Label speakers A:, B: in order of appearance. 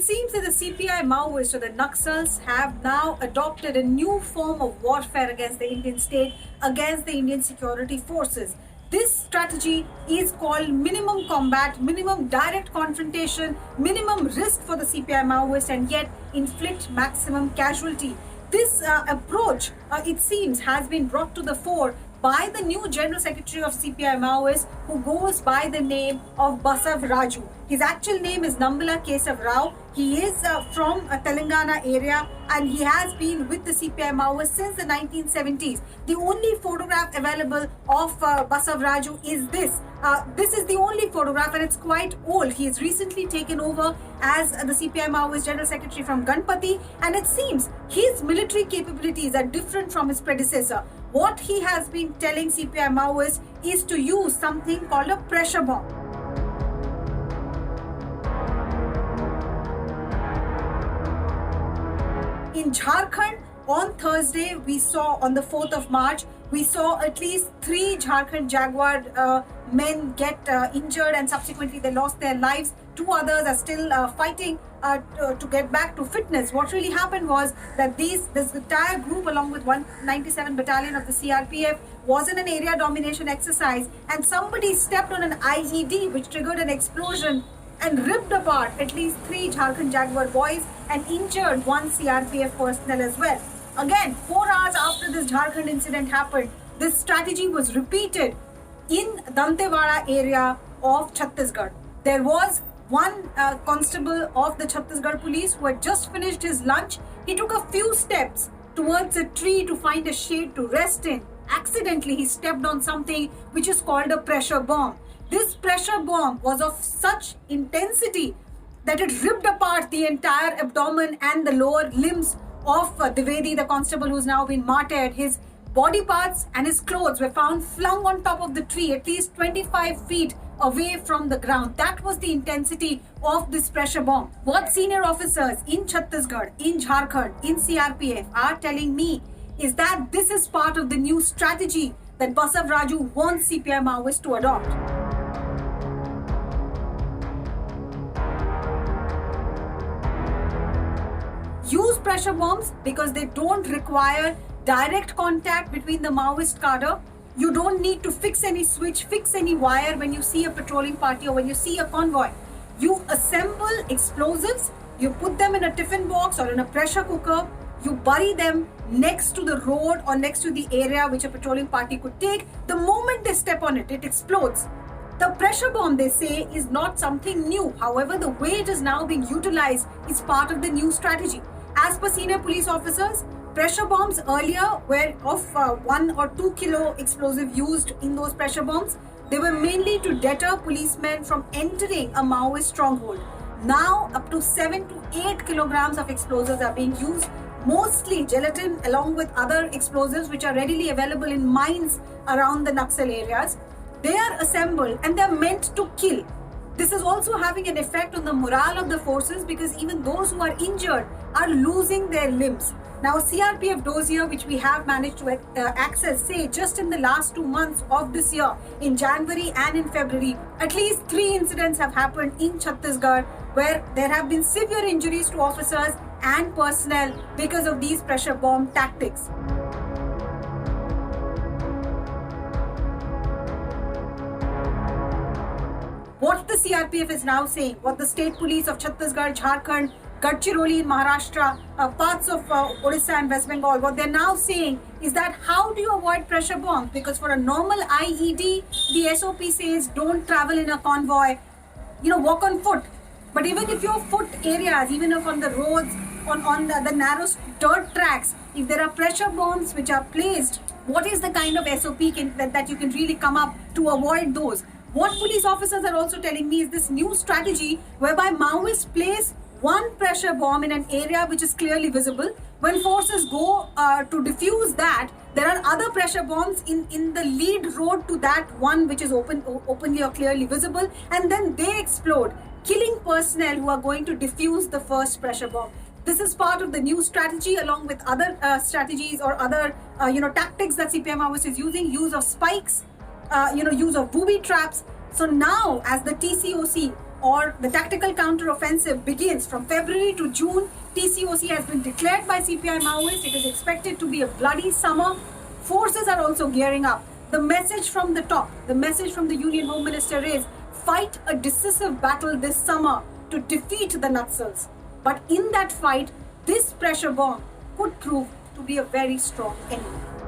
A: It seems that the CPI Maoists or the Naxals have now adopted a new form of warfare against the Indian state, against the Indian security forces. This strategy is called minimum combat, minimum direct confrontation, minimum risk for the CPI Maoists, and yet inflict maximum casualty. This approach, it seems, has been brought to the fore by the new General Secretary of CPI Maoists, who goes by the name of Basav Raju. His actual name is Nambala Kesav Rao. He is from Telangana area, and he has been with the CPI Maoists since the 1970s. The only photograph available of Basav Raju is this. This is the only photograph, and it's quite old. He has recently taken over as the CPI Maoist General Secretary from Ganpati, and it seems his military capabilities are different from his predecessor. What he has been telling CPI Maoists is to use something called a pressure bomb. In Jharkhand, on Thursday, we saw on the 4th of March, we saw at least 3 Jharkhand Jaguar men get injured, and subsequently they lost their lives. 2 others are still fighting to get back to fitness. What really happened was that this entire group, along with 197 Battalion of the CRPF, was in an area domination exercise, and somebody stepped on an IED which triggered an explosion and ripped apart at least 3 Jharkhand Jaguar boys and injured 1 CRPF personnel as well. Again, 4 hours after this Jharkhand incident happened, this strategy was repeated in Dantewada area of Chhattisgarh. There was one constable of the Chhattisgarh police who had just finished his lunch. He took a few steps towards a tree to find a shade to rest in. Accidentally, he stepped on something which is called a pressure bomb. This pressure bomb was of such intensity that it ripped apart the entire abdomen and the lower limbs of Dwivedi, the constable who's now been martyred. His body parts and his clothes were found flung on top of the tree, at least 25 feet away from the ground. That was the intensity of this pressure bomb. What senior officers in Chhattisgarh, in Jharkhand, in CRPF are telling me is that this is part of the new strategy that Basav Raju wants CPI Maoists to adopt. Use pressure bombs because they don't require direct contact between the Maoist cadre. You don't need to fix any switch, fix any wire when you see a patrolling party or when you see a convoy. You assemble explosives, you put them in a tiffin box or in a pressure cooker, you bury them next to the road or next to the area which a patrolling party could take. The moment they step on it, it explodes. The pressure bomb, they say, is not something new. However, the way it is now being utilized is part of the new strategy. As per senior police officers, pressure bombs earlier were of 1 or 2 kilo explosive used in those pressure bombs. They were mainly to deter policemen from entering a Maoist stronghold. Now, up to 7 to 8 kilograms of explosives are being used, mostly gelatin along with other explosives which are readily available in mines around the Naxal areas. They are assembled and they are meant to kill. This is also having an effect on the morale of the forces because even those who are injured are losing their limbs. Now, CRPF dossier, which we have managed to access, say just in the last 2 months of this year, in January and in February, at least 3 incidents have happened in Chhattisgarh where there have been severe injuries to officers and personnel because of these pressure bomb tactics. What the CRPF is now saying, what the state police of Chhattisgarh, Jharkhand, Gadchiroli in Maharashtra, parts of Odisha and West Bengal, what they're now saying is that how do you avoid pressure bombs? Because for a normal IED, the SOP says don't travel in a convoy, walk on foot. But even if your foot areas, even if on the roads, on the narrow dirt tracks, if there are pressure bombs which are placed, what is the kind of SOP that you can really come up to avoid those? What police officers are also telling me is this new strategy whereby Maoists place 1 pressure bomb in an area which is clearly visible. When forces go to defuse that, there are other pressure bombs in the lead road to that one which is openly or clearly visible, and then they explode, killing personnel who are going to defuse the first pressure bomb. This is part of the new strategy along with other strategies or other tactics that CPI Maoist is using, use of spikes, use of booby traps. So now, as the TCOC or the tactical counter-offensive begins from February to June. TCOC has been declared by CPI Maoist. It is expected to be a bloody summer. Forces are also gearing up. The message from the top, the message from the Union Home Minister is fight a decisive battle this summer to defeat the Naxals. But in that fight, this pressure bomb could prove to be a very strong enemy.